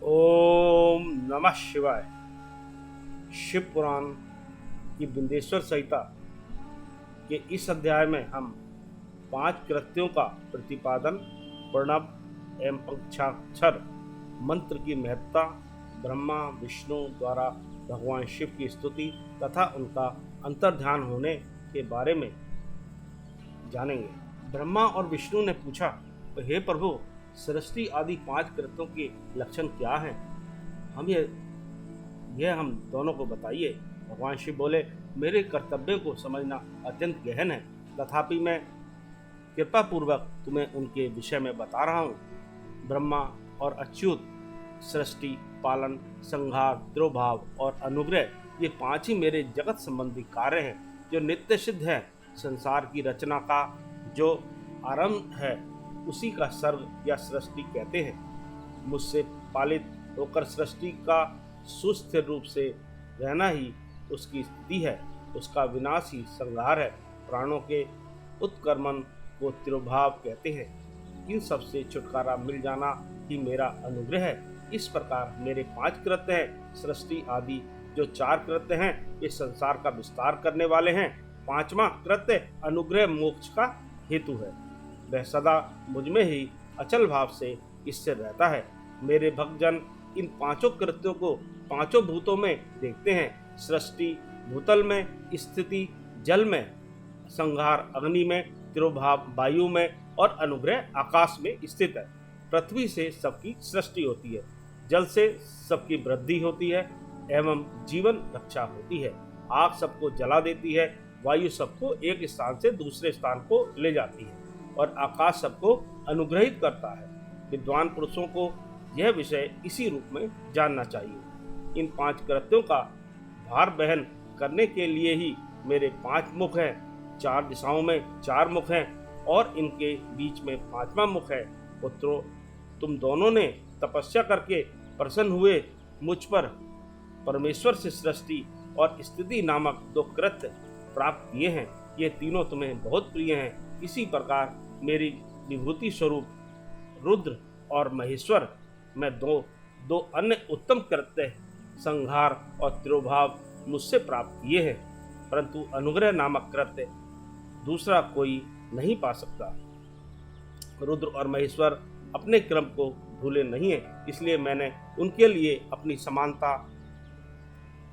ओम नमः शिवाय। शिव पुराण की बिंदेश्वर संहिता के इस अध्याय में हम 5 कृत्यों का प्रतिपादन, प्रणव एवं पंचाक्षर मंत्र की महत्ता, ब्रह्मा विष्णु द्वारा भगवान शिव की स्तुति तथा उनका अंतर्ध्यान होने के बारे में जानेंगे। ब्रह्मा और विष्णु ने पूछा, हे प्रभु, सृष्टि आदि 5 कृत्यों के लक्षण क्या हैं? यह हम दोनों को बताइए। भगवान शिव बोले, मेरे कर्तव्यों को समझना अत्यंत गहन है, तथापि मैं कृपा पूर्वक तुम्हें उनके विषय में बता रहा हूँ। ब्रह्मा और अच्युत, सृष्टि, पालन, संहार, तिरोभाव और अनुग्रह, ये 5 ही मेरे जगत संबंधी कार्य हैं जो नित्य सिद्ध है। संसार की रचना का जो आरंभ है उसी का सर्ग या सृष्टि कहते हैं। मुझसे पालित होकर सृष्टि का सुस्थिर रूप से रहना ही उसकी स्थिति है, उसका विनाश ही संहार है। प्राणों के उत्क्रमण को तिरोभाव कहते हैं। इन सब से छुटकारा मिल जाना ही मेरा अनुग्रह है। इस प्रकार मेरे 5 कृत्य हैं। सृष्टि आदि जो 4 कृत्य हैं ये संसार का विस्तार करने वाले हैं। 5वां कृत्य अनुग्रह मोक्ष का हेतु है। वह सदा मुझ में ही अचल भाव से स्थिर रहता है। मेरे भक्तजन इन 5 कृत्यों को 5 भूतों में देखते हैं। सृष्टि भूतल में, स्थिति जल में, संहार अग्नि में, तिरोभाव वायु में और अनुग्रह आकाश में स्थित है। पृथ्वी से सबकी सृष्टि होती है, जल से सबकी वृद्धि होती है एवं जीवन रक्षा होती है। आग सबको जला देती है, वायु सबको एक स्थान से दूसरे स्थान को ले जाती है और आकाश सबको अनुग्रहित करता है। विद्वान पुरुषों को यह विषय इसी रूप में जानना चाहिए। इन 5 कृत्यों का भार वहन करने के लिए ही मेरे 5 मुख हैं। 4 दिशाओं में 4 मुख हैं और इनके बीच में 5वां मुख है। पुत्रों, तुम दोनों ने तपस्या करके प्रसन्न हुए मुझ पर परमेश्वर से सृष्टि और स्थिति नामक 2 कृत्य प्राप्त किए हैं। ये तीनों तुम्हें बहुत प्रिय हैं। इसी प्रकार मेरी विभूति स्वरूप रुद्र और महेश्वर में दो अन्य उत्तम कृत्य, संहार और तिरोभाव, मुझसे प्राप्त किए हैं, परंतु अनुग्रह नामक कृत्य दूसरा कोई नहीं पा सकता। रुद्र और महेश्वर अपने क्रम को भूले नहीं है, इसलिए मैंने उनके लिए अपनी समानता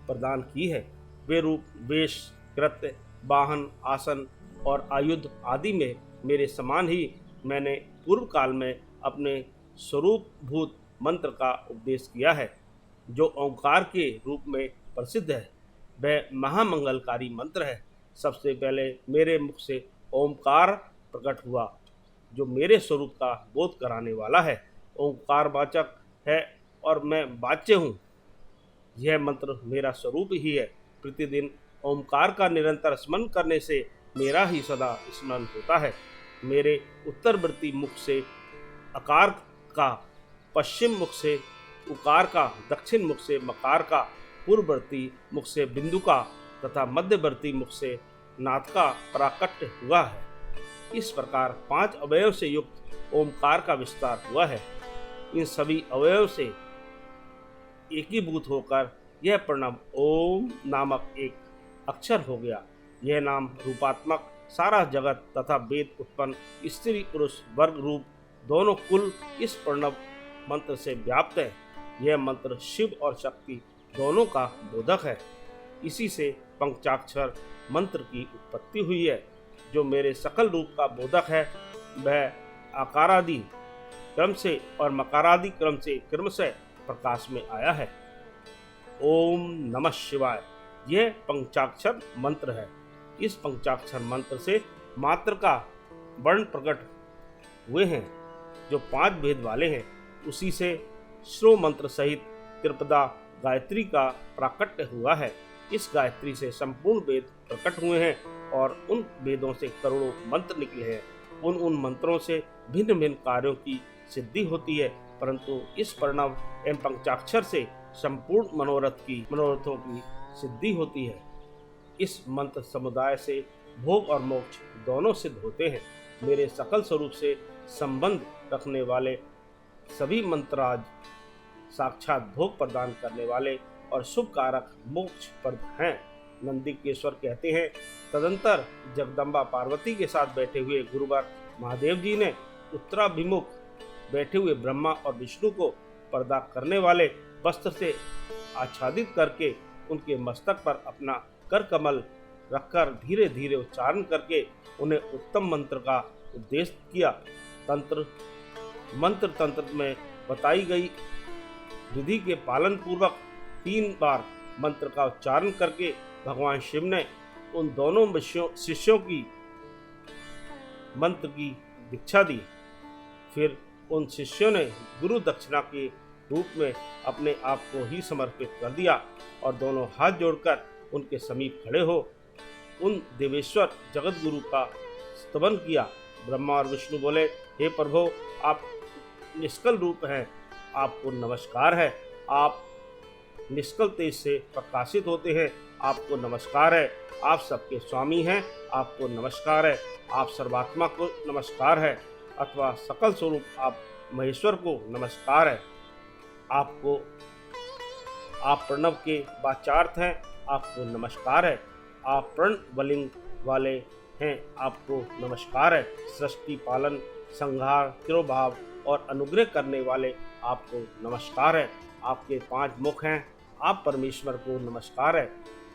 प्रदान की है। वे रूप, वेश, कृत्य, वाहन, आसन और आयुध आदि में मेरे समान ही मैंने पूर्व काल में अपने स्वरूप भूत मंत्र का उपदेश किया है, जो ओंकार के रूप में प्रसिद्ध है। वह महामंगलकारी मंत्र है। सबसे पहले मेरे मुख से ओंकार प्रकट हुआ, जो मेरे स्वरूप का बोध कराने वाला है। ओंकार वाचक है और मैं वाच्य हूँ। यह मंत्र मेरा स्वरूप ही है। प्रतिदिन ओंकार का निरंतर स्मरण करने से मेरा ही सदा स्मरण होता है। मेरे उत्तरवर्ती मुख से अकार का, पश्चिम मुख से उकार का, दक्षिण मुख से मकार का, पूर्ववर्ती मुख से बिंदु का तथा मध्यवर्ती मुख से नाथ का प्राकट्य हुआ है। इस प्रकार 5 अवयव से युक्त ओंकार का विस्तार हुआ है। इन सभी अवयव से एकीभूत होकर यह प्रणव ओम नामक एक अक्षर हो गया। यह नाम रूपात्मक सारा जगत तथा वेद उत्पन्न स्त्री पुरुष वर्ग रूप दोनों कुल इस प्रणव मंत्र से व्याप्त है। यह मंत्र शिव और शक्ति दोनों का बोधक है। इसी से पंचाक्षर मंत्र की उत्पत्ति हुई है। जो मेरे सकल रूप का बोधक है, वह आकारादि क्रम से और मकारादि क्रम से क्रमशः प्रकाश में आया है। ओम नमः शिवाय, यह पंचाक्षर मंत्र है। इस पंचाक्षर मंत्र से मात्र का वर्ण प्रकट हुए हैं, जो 5 भेद वाले हैं। उसी से श्रो मंत्र सहित त्रिपदा गायत्री का प्राकट्य हुआ है। इस गायत्री से संपूर्ण वेद प्रकट हुए हैं और उन वेदों से करोड़ों मंत्र निकले हैं। उन मंत्रों से भिन्न भिन्न कार्यों की सिद्धि होती है, परंतु इस प्रणव एवं पंचाक्षर से संपूर्ण मनोरथों की सिद्धि होती है। इस मंत्र समुदाय से भोग और मोक्ष दोनों सिद्ध होते हैं। मेरे सकल स्वरूप से संबंध रखने वाले सभी मंत्राज साक्षात भोग प्रदान करने वाले और शुभ कारक मोक्षप्रद हैं। नंदीकेश्वर कहते हैं, तदंतर जगदम्बा पार्वती के साथ बैठे हुए गुरुवर महादेव जी ने उत्तराभिमुख बैठे हुए ब्रह्मा और विष्णु को पर्दा करने वाले वस्त्र से आच्छादित करके उनके मस्तक पर अपना कर कमल रखकर धीरे धीरे उच्चारण करके उन्हें उत्तम मंत्र का उपदेश किया। मंत्र तंत्र में बताई गई विधि के पालन पूर्वक 3 बार मंत्र का उच्चारण करके भगवान शिव ने उन दोनों शिष्यों की मंत्र की दीक्षा दी। फिर उन शिष्यों ने गुरु दक्षिणा के रूप में अपने आप को ही समर्पित कर दिया और दोनों हाथ जोड़कर उनके समीप खड़े हो उन देवेश्वर जगत गुरु का स्तवन किया। ब्रह्मा और विष्णु बोले, हे प्रभु, आप निष्कल रूप हैं, आपको नमस्कार है। आप निष्कल तेज से प्रकाशित होते हैं, आपको नमस्कार है। आप सबके स्वामी हैं, आपको नमस्कार है। आप सर्वात्मा को नमस्कार है, अथवा सकल स्वरूप आप महेश्वर को नमस्कार है। आप प्रणव के वाचार्थ हैं, आपको नमस्कार है। आप प्रण वलिंग वाले हैं, आपको नमस्कार है। सृष्टि पालन संहार तिरोभाव और अनुग्रह करने वाले आपको नमस्कार है। आपके 5 मुख हैं, आप परमेश्वर को नमस्कार है।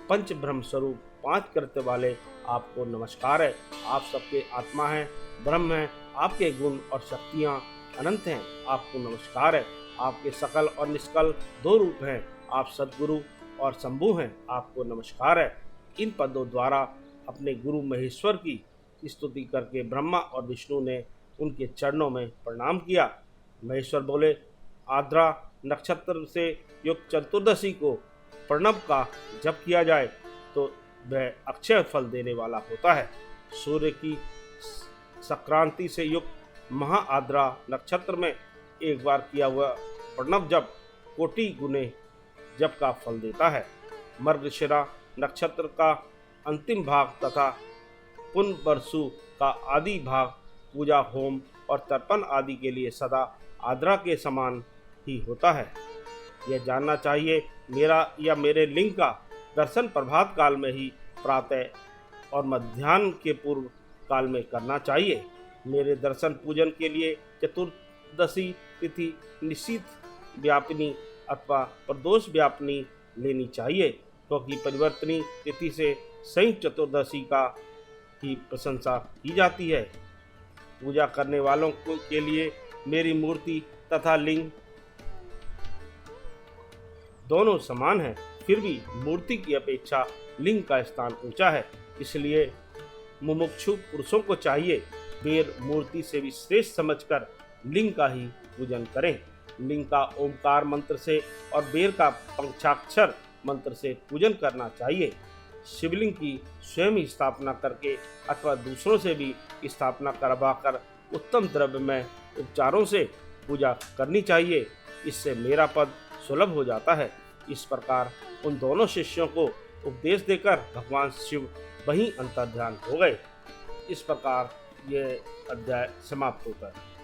पंच ब्रह्म स्वरूप 5 कृत्य वाले आपको नमस्कार है। आप सबके आत्मा हैं, ब्रह्म हैं, आपके गुण और शक्तियाँ अनंत हैं, आपको नमस्कार है। आपके सकल और निष्कल 2 रूप हैं, आप सद्गुरु और शंभु हैं, आपको नमस्कार है। इन पदों द्वारा अपने गुरु महेश्वर की स्तुति करके ब्रह्मा और विष्णु ने उनके चरणों में प्रणाम किया। महेश्वर बोले, आर्द्रा नक्षत्र से युक्त चतुर्दशी को प्रणव का जप किया जाए तो वह अक्षय फल देने वाला होता है। सूर्य की संक्रांति से युक्त महा आर्द्रा नक्षत्र में एक बार किया हुआ प्रणव जप कोटि गुने जप का फल देता है। मृगशिरा नक्षत्र का अंतिम भाग तथा पुनर्वसु का आदि भाग पूजा होम और तर्पण आदि के लिए सदा आर्द्रा के समान ही होता है। यह जानना चाहिए, मेरा या मेरे लिंग का दर्शन प्रभात काल में ही प्रातः और मध्याह्न के पूर्व काल में करना चाहिए। मेरे दर्शन पूजन के लिए चतुर्दशी तिथि निश्चित व्यापिनी अथवा प्रदोष व्यापिनी लेनी चाहिए, क्योंकि परिवर्तनी तिथि से संयुक्त चतुर्दशी का ही प्रशंसा की जाती है। पूजा करने वालों के लिए मेरी मूर्ति तथा लिंग दोनों समान है, फिर भी मूर्ति की अपेक्षा लिंग का स्थान ऊंचा है। इसलिए मुमुक्षु पुरुषों को चाहिए बेर मूर्ति से भी श्रेष्ठ समझकर लिंग का ही पूजन करें। लिंग का ओंकार मंत्र से और बेर का पंचाक्षर मंत्र से पूजन करना चाहिए। शिवलिंग की स्वयं ही स्थापना करके अथवा दूसरों से भी स्थापना करवाकर उत्तम द्रव्यमय उपचारों से पूजा करनी चाहिए। इससे मेरा पद सुलभ हो जाता है। इस प्रकार उन दोनों शिष्यों को उपदेश देकर भगवान शिव वहीं अंतर्ध्यान हो गए। इस प्रकार यह अध्याय समाप्त होता है।